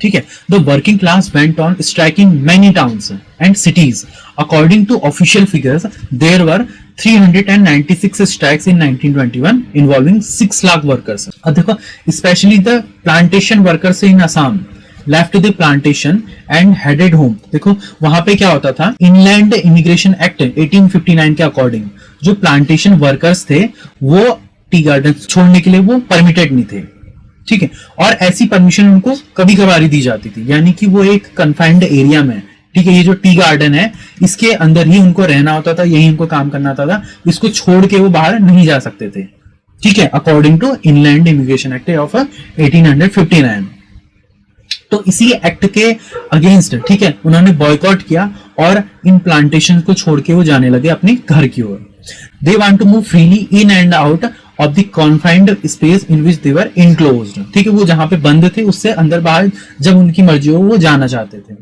ठीक है। The working class went on striking many towns and cities. According to official figures there were 396 strikes in 1921 involving 6 lakh workers। अब देखो specially the plantation workers in Assam left the plantation and headed home. देखो वहां पे क्या होता था, inland immigration act 1859 के according जो प्लांटेशन वर्कर्स थे वो टी गार्डन छोड़ने के लिए वो परमिटेड नहीं थे, ठीक है। और ऐसी परमिशन उनको कभी कभार ही दी जाती थी, यानी कि वो एक कन्फाइंड एरिया में, ठीक है, ये जो टी गार्डन है इसके अंदर ही उनको रहना होता था, यही उनको काम करना होता था, इसको छोड़ के वो बाहर नहीं जा सकते थे, ठीक है, according to inland immigration act of 1859। तो इसी एक्ट के अगेंस्ट, ठीक है, उन्होंने बॉयकॉट किया और इन प्लांटेशन को छोड़ के वो जाने लगे अपने घर की ओर। They want to move freely in and out of the confined space in which they were enclosed, ठीक है, वो जहां पे बंद थे उससे अंदर बाहर जब उनकी मर्जी हो वो जाना चाहते थे।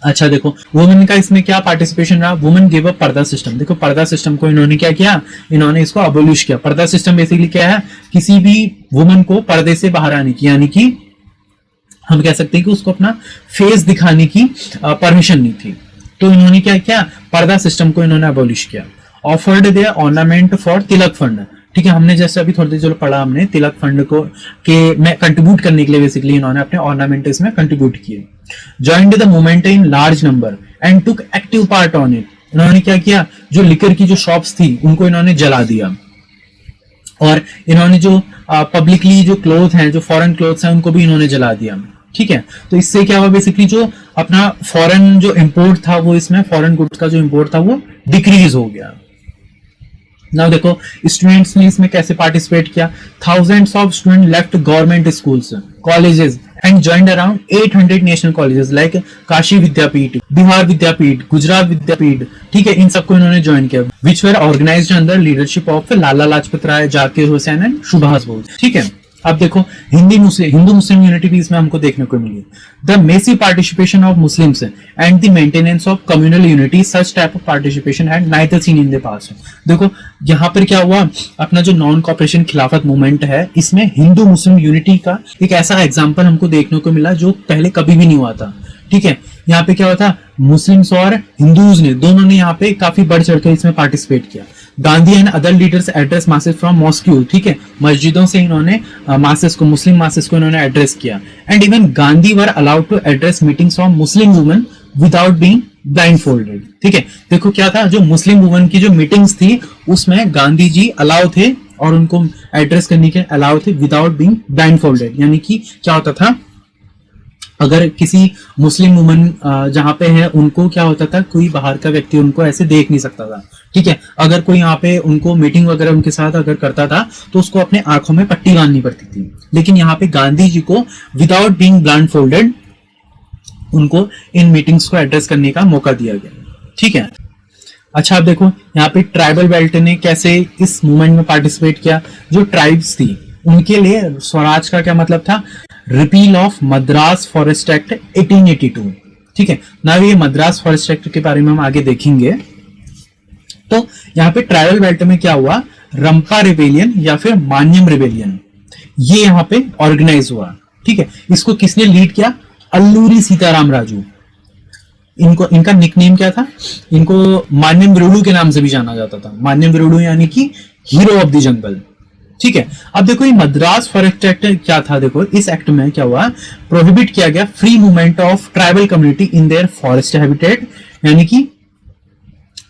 अच्छा देखो, वुमेन का इसमें क्या पार्टिसिपेशन रहा, वुमेन गिव अ पर्दा सिस्टम। देखो पर्दा सिस्टम को इन्होंने क्या किया, इन्होंने इसको अबोलिश किया। पर्दा सिस्टम बेसिकली क्या है, किसी भी वुमेन को पर्दे से बाहर आने की, यानी कि हम कह सकते हैं कि उसको अपना फेस दिखाने की परमिशन नहीं थी। तो इन्होंने क्या किया, पर्दा सिस्टम को इन्होंने अबोलिश किया। Offered their ornament for Tilak fund, ठीक है, हमने जैसे अभी थोड़ी देर चलो पढ़ा हमने तिलक फंड को के में कंट्रीब्यूट करने के लिए बेसिकली इन्होंने अपने ऑर्नामेंट इसमें कंट्रीब्यूट किए। Joined the movement in large number and took active part on it. इन्होंने क्या किया, जो लिकर की जो शॉप्स थी उनको इन्होंने जला दिया, और इन्होंने जो पब्लिकली जो क्लोथ हैं, जो फॉरेन क्लोथ्स हैं, उनको भी इन्होंने जला दिया, ठीक है। तो इससे क्या हुआ, बेसिकली जो अपना फॉरेन जो इंपोर्ट था, वो इसमें फॉरेन गुड्स का जो इंपोर्ट था वो डिक्रीज हो गया। नाउ देखो स्टूडेंट्स ने इसमें कैसे पार्टिसिपेट किया। Thousands of student left government schools, colleges and joined around 800 national colleges like Kashi Vidyapeeth, Bihar Vidyapeeth, Gujarat Vidyapeeth, ठीक है, इन सबको इन्होंने ज्वाइन किया, which were organised under leadership of Lala Lajpat Rai, Zakir Hussain and Subhash Bose, ठीक है। अब देखो हिंदू मुस्लिम यूनिटी भी इसमें हमको देखने को मिली। The massive participation of Muslims and the maintenance of communal unity, such type of participation had neither seen in the past. देखो यहाँ पर क्या हुआ, अपना जो नॉन कॉपरेशन खिलाफत मूवमेंट है, इसमें हिंदू मुस्लिम यूनिटी का एक ऐसा एग्जाम्पल हमको देखने को मिला जो पहले कभी भी नहीं हुआ था, ठीक है। यहाँ पे क्या हुआ था, मुस्लिम्स और हिंदूज ने दोनों ने यहाँ पे काफी बढ़ चढ़कर इसमें पार्टिसिपेट किया। Gandhi and other leaders address masses from mosque, ठीक है, मस्जिदों से इन्होंने मासेस को, मुस्लिम मासेस को इन्होंने एड्रेस किया। And even Gandhi were allowed to address meetings of Muslim women without being blindfolded, ठीक है। देखो क्या था, जो मुस्लिम वुमेन की जो मीटिंग्स थी उसमें गांधी जी अलाउ थे और उनको एड्रेस करने के अलाउ थे विदाउट बीइंग ब्लाइंडफोल्डेड, यानी कि क्या होता था, अगर किसी मुस्लिम वुमन जहां पे है उनको क्या होता था, कोई बाहर का व्यक्ति उनको ऐसे देख नहीं सकता था, ठीक है। अगर कोई यहाँ पे उनको मीटिंग वगैरह उनके साथ अगर करता था तो उसको अपने आंखों में पट्टी बांधनी पड़ती थी, लेकिन यहाँ पे गांधी जी को विदाउट बीइंग ब्लाइंडफोल्डेड उनको इन मीटिंग्स को एड्रेस करने का मौका दिया गया, ठीक है। अच्छा आप देखो यहाँ पे ट्राइबल बेल्ट ने कैसे इस मूवमेंट में पार्टिसिपेट किया। जो ट्राइब्स थी उनके लिए स्वराज का क्या मतलब था, repeal of Madras forest act 1882, ठीक है ना। ये मद्रास फॉरेस्ट एक्ट के बारे में हम आगे देखेंगे। तो यहाँ पे ट्राइबल बेल्ट में क्या हुआ, रंपा रिबेलियन या फिर मान्यम रिबेलियन, ये यहाँ पे ऑर्गेनाइज हुआ, ठीक है। इसको किसने लीड किया, अल्लूरी सीताराम राजू। इनका निकनेम क्या था, इनको मान्यम विरुडू के नाम से भी जाना जाता था। मान्यम विरुडू यानी कि हीरो ऑफ द जंगल, ठीक है। अब देखो ये मद्रास फॉरेस्ट एक्ट क्या था, देखो इस एक्ट में क्या हुआ, प्रोहिबिट किया गया free movement of tribal community in their forest habitat, यानी कि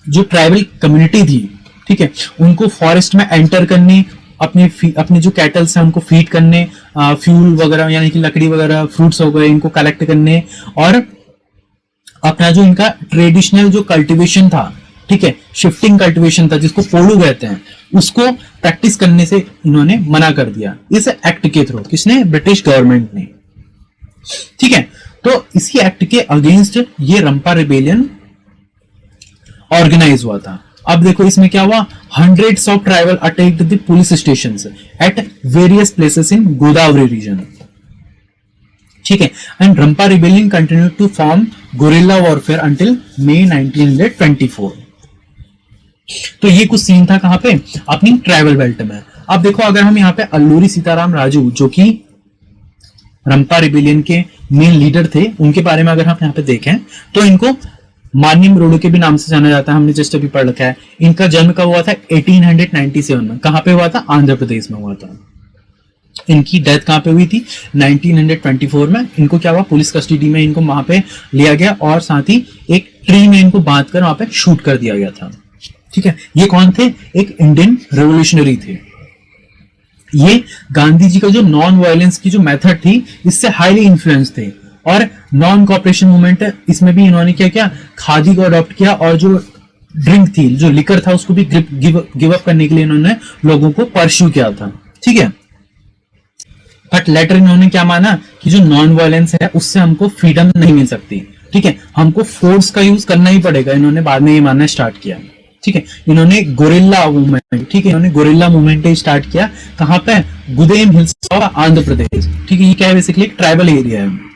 जो ट्राइबल कम्युनिटी थी, ठीक है, उनको फॉरेस्ट में एंटर करने, अपने जो कैटल्स हैं उनको फीड करने, फ्यूल वगैरह यानी कि लकड़ी वगैरह, फ्रूट्स हो गए, इनको कलेक्ट करने, और अपना जो इनका ट्रेडिशनल जो कल्टीवेशन था, ठीक है, शिफ्टिंग कल्टीवेशन था जिसको पोलू कहते हैं, उसको प्रैक्टिस करने से इन्होंने मना कर दिया इस एक्ट के थ्रू। किसने, ब्रिटिश गवर्नमेंट ने, ठीक है। तो इसी एक्ट के अगेंस्ट ये रंपा रिबेलियन ऑर्गेनाइज हुआ था। अब देखो इसमें क्या हुआ, hundreds of tribal attacked the police stations at various places in Godavari region, ठीक है। And Rampa rebellion continued to form guerrilla warfare until May 1924। तो ये कुछ सीन था कहां पे, अपनी ट्राइबल बेल्ट में। अब देखो अगर हम यहाँ पे अल्लूरी सीताराम राजू जो कि रंपा रिबेलियन के मेन लीडर थे, उनके बारे में अगर हम यहाँ पे देखें तो इनको मान्यम विरुडू के भी नाम से जाना जाता है, हमने जस्ट अभी पढ़ रखा है। इनका जन्म कब हुआ था, 1897 में। कहां पे हुआ था, आंध्र प्रदेश में हुआ था। इनकी डेथ कहां पे हुई थी, 1924 में। इनको क्या हुआ, पुलिस कस्टडी में इनको वहां पे लिया गया और साथ ही एक ट्री में इनको बांधकर वहां पे शूट कर दिया गया था, ठीक है। ये कौन थे, एक इंडियन रेवोल्यूशनरी थे। ये गांधी जी का जो नॉन वायलेंस की जो मेथड थी इससे हाईली इन्फ्लुएंस थे। और नॉन कॉपरेशन मूवमेंट है, इसमें भी इन्होंने क्या किया, खादी को अडॉप्ट किया और जो ड्रिंक थी, जो लिकर था, उसको भी गिव अप करने के लिए इन्होंने लोगों को परस्यू किया था। ठीक है, बट लेटर इन्होंने क्या माना कि जो नॉन वायलेंस है उससे हमको फ्रीडम नहीं मिल सकती। ठीक है, हमको फोर्स का यूज करना ही पड़ेगा, इन्होंने बाद में ये मानना स्टार्ट किया। ठीक है, इन्होंने गोरिल्ला मूवमेंट, ठीक है, इन्होंने गोरिल्ला मूवमेंट स्टार्ट किया। कहां पे? गुदेम हिल्स ऑफ आंध्र प्रदेश। ठीक है, ये क्या है, बेसिकली एक ट्राइबल एरिया है।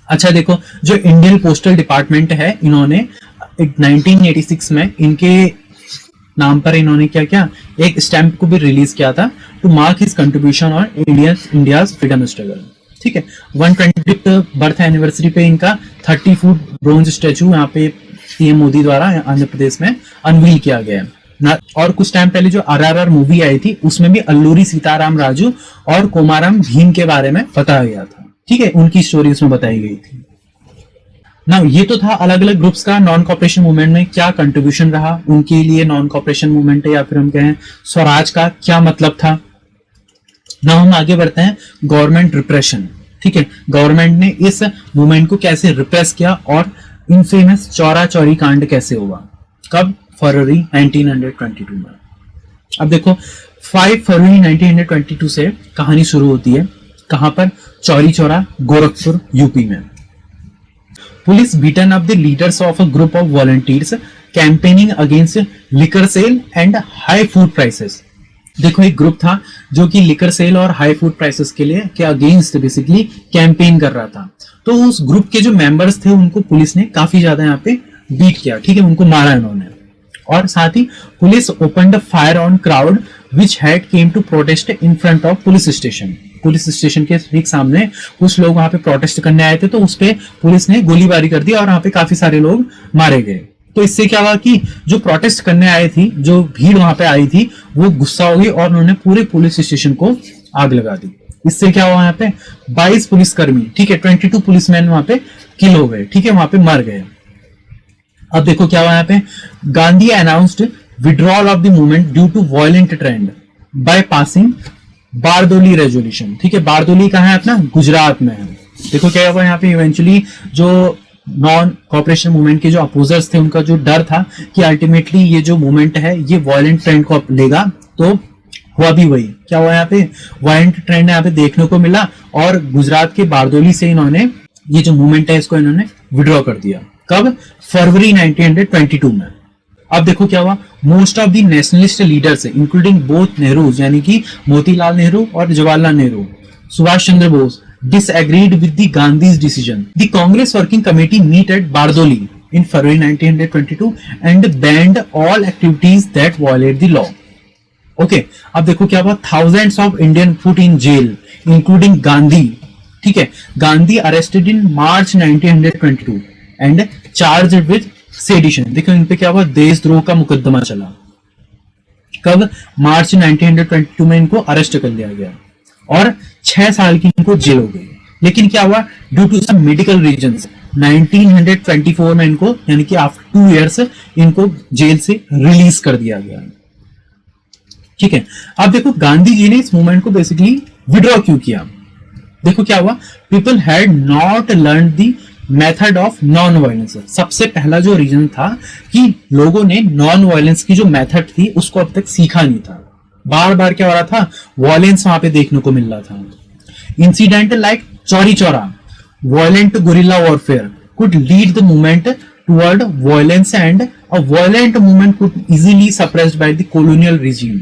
अच्छा देखो, जो इंडियन पोस्टल डिपार्टमेंट है, इन्होंने 1986 में इनके नाम पर इन्होंने क्या किया, एक स्टैंप को भी रिलीज किया था to mark his contribution on India's freedom struggle. ठीक है, 120th बर्थ एनिवर्सरी पे इनका 30 फुट ब्रोंज स्टैचू यहाँ पे पीएम मोदी द्वारा आंध्र प्रदेश में अनवील किया गया है। और कुछ टाइम पहले जो RRR मूवी आई थी उसमें भी अल्लूरी सीताराम राजू और कोमाराम भीम के बारे में बताया गया था। ठीक है, उनकी स्टोरी उसमें बताई गई थी ना। ये तो था अलग अलग ग्रुप्स का नॉन कॉपरेशन मूवमेंट में क्या कंट्रीब्यूशन रहा उनके लिए, नॉन कॉपरेशन मूवमेंट या फिर हम कहें स्वराज का क्या मतलब था ना। हम आगे बढ़ते हैं, गवर्नमेंट रिप्रेशन। ठीक है, गवर्नमेंट ने इस मूवमेंट को कैसे रिप्रेस किया और इनफेमस चौरा चौरी कांड कैसे हुआ, कब? फरवरी 1922 में। अब देखो, 5 फरवरी 1922 से कहानी शुरू होती है। कहां पर? चौरी चौरा, गोरखपुर, यूपी में। Police beaten up the leaders of a group of volunteers campaigning against liquor sale and high food prices. देखो, एक ग्रुप था जो कि लिकर सेल और हाई फूड प्राइसेस के लिए के अगेंस्ट बेसिकली कैंपेन कर रहा था। तो उस ग्रुप के जो मेंबर्स थे उनको पुलिस ने काफी ज्यादा यहाँ पे बीट किया। ठीक है, उनको मारा इन्होंने। और साथ ही police opened fire on crowd which had came to protest in front of police station. Police station के ठीक सामने कुछ लोग वहां पे प्रोटेस्ट करने आए थे, तो उस पे पुलिस ने गोलीबारी कर दी और वहां पे काफी सारे लोग मारे गए। तो इससे क्या हुआ कि जो प्रोटेस्ट करने आई थी, जो भीड़ वहां पे आई थी, वो गुस्सा हो गई और उन्होंने पूरे पुलिस स्टेशन को आग लगा दी। इससे क्या हुआ, यहाँ पे 22 पुलिसकर्मी, ठीक है, 22 पुलिसमैन वहां पे किल हो गए। ठीक है, वहां पे मर गए। अब देखो क्या हुआ यहाँ पे, Gandhi announced withdrawal of the movement due to violent trend by passing Bardoli resolution. ठीक है, बारदोली कहाँ है अपना? गुजरात में है। देखो क्या हुआ यहाँ पे, इवेंचुअली जो नॉन कॉपरेशन मूवमेंट के जो अपोजर्स थे उनका जो डर था कि अल्टीमेटली ये जो मूवमेंट है ये वायलेंट ट्रेंड को लेगा, तो हुआ भी वही। क्या हुआ यहाँ पे, वायलेंट ट्रेंड यहाँ पे देखने को मिला और गुजरात के बारदोली से इन्होंने ये जो मूवमेंट है इसको इन्होंने विड्रॉ कर दिया। कब? फरवरी 1922 में। अब देखो क्या हुआ, most of the nationalist leaders including both Nehru यानी कि मोतीलाल नेहरू और Jawaharlal Nehru, Subhash Chandra Bose disagreed with the Gandhi's decision. The Congress Working Committee met at Bardoli in February 1922 and banned all activities that violate the law. Okay, अब देखो क्या हुआ, thousands of Indian put in jail, including Gandhi. ठीक है, Gandhi arrested in March 1922 and charged with sedition. देखो इन पे क्या हुआ, देशद्रोह का मुकदमा चला। कब? मार्च 1922 में इनको अरेस्ट कर लिया गया और 6 साल की इनको जेल हो गई। लेकिन क्या हुआ, due to some medical reasons 1924 में इनको यानी कि आफ्टर 2 इयर्स इनको जेल से रिलीज कर दिया गया। ठीक है, अब देखो गांधी जी ने इस मूवमेंट को बेसिकली विड्रॉ क्यों किया। देखो क्या हुआ, people had not learn the method of non violence. सबसे पहला जो रीजन था कि लोगों ने नॉन वायलेंस की जो मेथड थी उसको अब तक सीखा नहीं था। बार बार क्या हो रहा था, वायलेंस वहां पे देखने को मिल रहा था। Incident like Chauri Chaura, violent guerrilla warfare could lead the movement toward violence and a violent movement could easily suppressed by the colonial regime.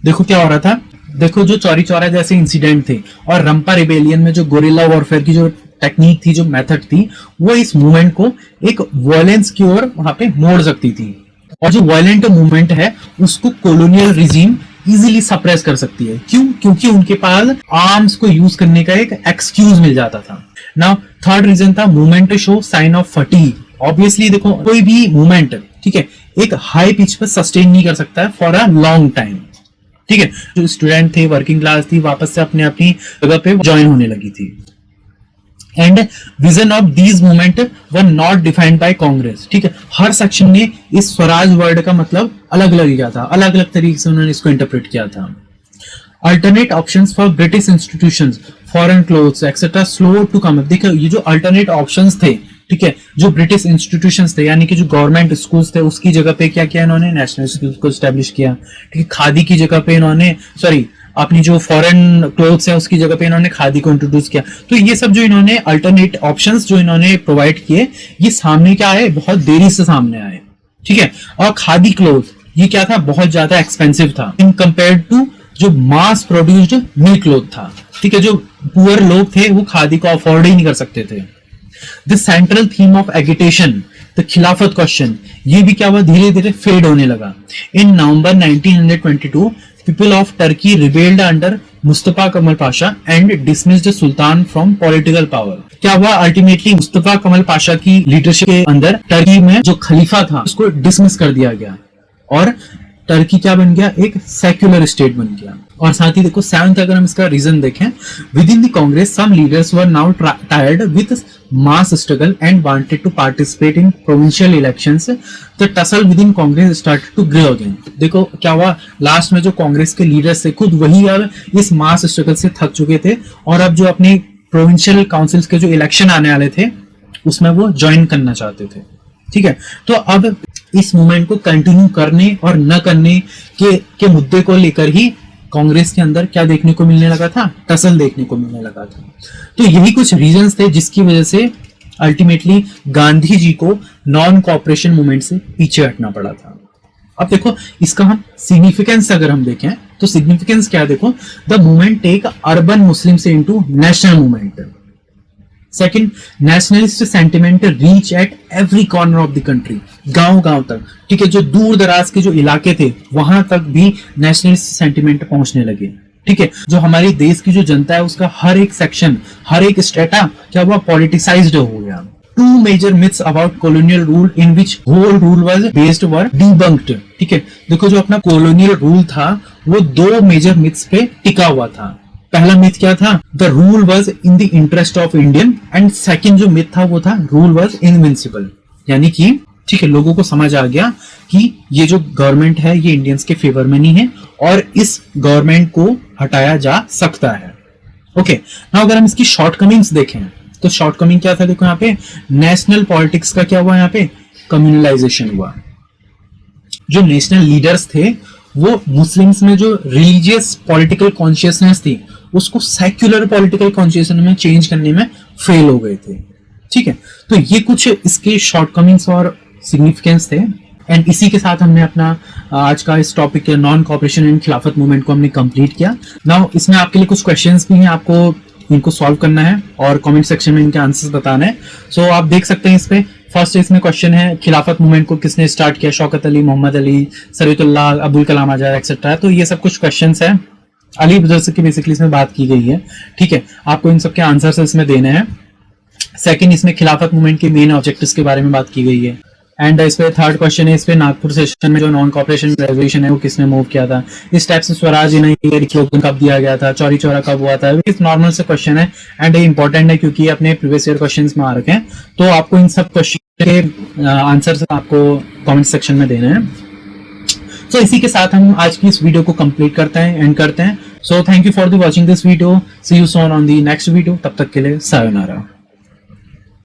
देखो क्या हो रहा था, देखो जो चौरी चौरा जैसे इंसिडेंट थे और रंपा रिबेलियन में जो गुरिल्ला वॉरफेयर की जो टेक्निक थी, जो मेथड थी, वो इस मूवमेंट को एक वायलेंस की ओर वहां पे मोड़ सकती थी। और जो वायलेंट मूवमेंट है उसको कॉलोनियल रिजीम इजीली सप्रेस कर सकती है। क्यों? क्योंकि उनके पास आर्म्स को यूज करने का एक एक्सक्यूज मिल जाता था। नाउ थर्ड रीजन था movement to show sign of fatigue. Obviously देखो कोई भी मूवमेंट, ठीक है, एक हाई पिच पर सस्टेन नहीं कर सकता है फॉर अ लॉन्ग टाइम। ठीक है, जो स्टूडेंट थे, वर्किंग क्लास थी, वापस से अपनी जगह पे ज्वाइन होने लगी थी। And vision of these movement were not defined by Congress. ठीक है, हर सेक्शन ने इस स्वराज वर्ड का मतलब अलग अलग किया था, अलग अलग तरीके से उन्होंने इसको इंटरप्रेट किया था। Alternate options for British institutions, foreign clothes etcetera slow to come up. देखो ये जो अल्टरनेट ऑप्शंस थे, ठीक है, जो ब्रिटिश इंस्टीट्यूशंस थे यानी कि जो गवर्नमेंट स्कूल्स थे उसकी जगह पे क्या किया इन्होंने, नेशनल स्कूल्स को स्टैब्लिश किया। ठीक है, खादी की जगह पे इन्होंने, सॉरी, अपनी जो फॉरेन क्लोथ्स है उसकी जगह पे इन्होंने खादी को इंट्रोड्यूस किया। तो ये सब जो इन्होंने अल्टरनेट ऑप्शंस जो इन्होंने प्रोवाइड किए, ये सामने क्या आए, बहुत देरी से सामने आए। ठीक है, और खादी क्लोथ ये क्या था, बहुत ज्यादा एक्सपेंसिव था इन कंपेयर टू जो मास प्रोड्यूस्ड मिल्क क्लोथ था। ठीक है, जो पुअर लोग थे वो खादी को अफोर्ड ही नहीं कर सकते थे। The central theme of agitation, the खिलाफत क्वेश्चन, ये भी क्या हुआ, धीरे धीरे फेड होने लगा। इन नवंबर 1922 people of Turkey rebelled under Mustafa Kamal Pasha and dismissed Sultan from political power. क्या हुआ, अल्टीमेटली मुस्तफा कमल पाशा की लीडरशिप के अंदर टर्की में जो खलीफा था उसको डिसमिस कर दिया गया और टर्की क्या बन गया, एक सेक्युलर स्टेट बन गया। और साथ ही देखो सेवंथ, अगर हम इसका रीजन देखें, within the Congress some leaders were now tired with mass struggle and wanted to participate in provincial elections, the tussle within Congress started to grow again. देखो क्या हुआ, लास्ट में जो कांग्रेस के लीडर्स थे खुद वही अब इस मास स्ट्रगल से थक चुके थे और अब जो अपने प्रोविंशियल काउंसिल्स के जो इलेक्शन आने वाले थे उसमें वो ज्वाइन करना चाहते थे। ठीक है, तो अब इस मूवमेंट को कंटिन्यू करने और न करने के मुद्दे को लेकर ही कांग्रेस के अंदर क्या देखने को मिलने लगा था, टसल देखने को मिलने लगा था। तो यही कुछ रीजंस थे जिसकी वजह से अल्टीमेटली गांधी जी को नॉन कॉपरेशन मूवमेंट से पीछे हटना पड़ा था। अब देखो इसका हम सिग्निफिकेंस अगर हम देखें तो सिग्निफिकेंस क्या है, देखो द मूवमेंट टेक अर्बन मुस्लिम से into national movement. Second, nationalist sentiment reach at every corner of the country, गांव गांव तक। ठीक है, जो दूर दराज के जो इलाके थे वहां तक भी नेशनलिस्ट सेंटिमेंट पहुंचने लगे। ठीक है, जो हमारी देश की जो जनता है उसका हर एक सेक्शन, हर एक स्टेटा क्या हुआ, पॉलिटिसाइज्ड हो गया। Two major myths about colonial rule in which whole rule was based were debunked. ठीक है, देखो जो अपना कॉलोनियल रूल था वो दो मेजर मिथ्स पे टिका हुआ था। पहला मिथ क्या था, the rule was in the interest of Indian, and second जो मिथ था वो था रूल वाज इनविंसिबल। यानी कि ठीक है, लोगों को समझ आ गया कि ये जो गवर्नमेंट है ये इंडियंस के फेवर में नहीं है और इस गवर्नमेंट को हटाया जा सकता है। ओके, नाउ अगर हम इसकी शॉर्टकमिंग्स देखें तो शॉर्टकमिंग क्या था, देखो यहाँ पे नेशनल पॉलिटिक्स का क्या हुआ, यहाँ पे कम्युनलाइजेशन हुआ। जो नेशनल लीडर्स थे वो मुस्लिम्स में जो रिलीजियस पॉलिटिकल कॉन्शियसनेस थी उसको सेक्युलर पॉलिटिकल कॉन्शियसनेस में चेंज करने में फेल हो गए थे। ठीक है, तो ये कुछ इसके शॉर्टकमिंग्स और सिग्निफिकेंस थे। एंड इसी के साथ हमने अपना आज का इस topic non cooperation and Khilafat movement को हमने कंप्लीट किया। नाउ इसमें आपके लिए कुछ क्वेश्चंस भी हैं, आपको इनको सॉल्व करना है और कमेंट सेक्शन में इनके आंसर्स बताना है। सो आप देख सकते हैं इस पे फर्स्ट इसमें क्वेश्चन है, खिलाफत मूवमेंट को किसने स्टार्ट किया, शौकत अली, मोहम्मद अली, सरयतुल्लाह, अबुल कलाम आजाद एक्सेट्रा। तो ये सब कुछ क्वेश्चंस हैं, अली ब्रदर्स की बेसिकली इसमें बात की गई है। ठीक है, आपको इन सब के आंसर्स इसमें देने हैं। सेकंड, इसमें खिलाफत मूवमेंट के मेन ऑब्जेक्टिव्स के बारे में बात की गई है। एंड इस पे थर्ड क्वेश्चन है, इस पे नागपुर सेशन में जो नॉन कॉपरेशन रेजोल्यूशन है वो किसने मूव किया था, इस टाइप से स्वराज स्लोगन कब दिया गया था, चौरी चौरा कब हुआ था। इस नॉर्मल से क्वेश्चन है एंड ये इंपॉर्टेंट है क्योंकि अपने प्रीवियस ईयर क्वेश्चंस में आ रखे हैं। तो आपको इन सब क्वेश्चन के आंसर आपको कमेंट सेक्शन में देने हैं। सो इसी के साथ हम आज की इस वीडियो को कंप्लीट करते हैं, एंड करते हैं। So thank you for the watching this video, see you soon on the next video. तब तक के लिए सायोनारा।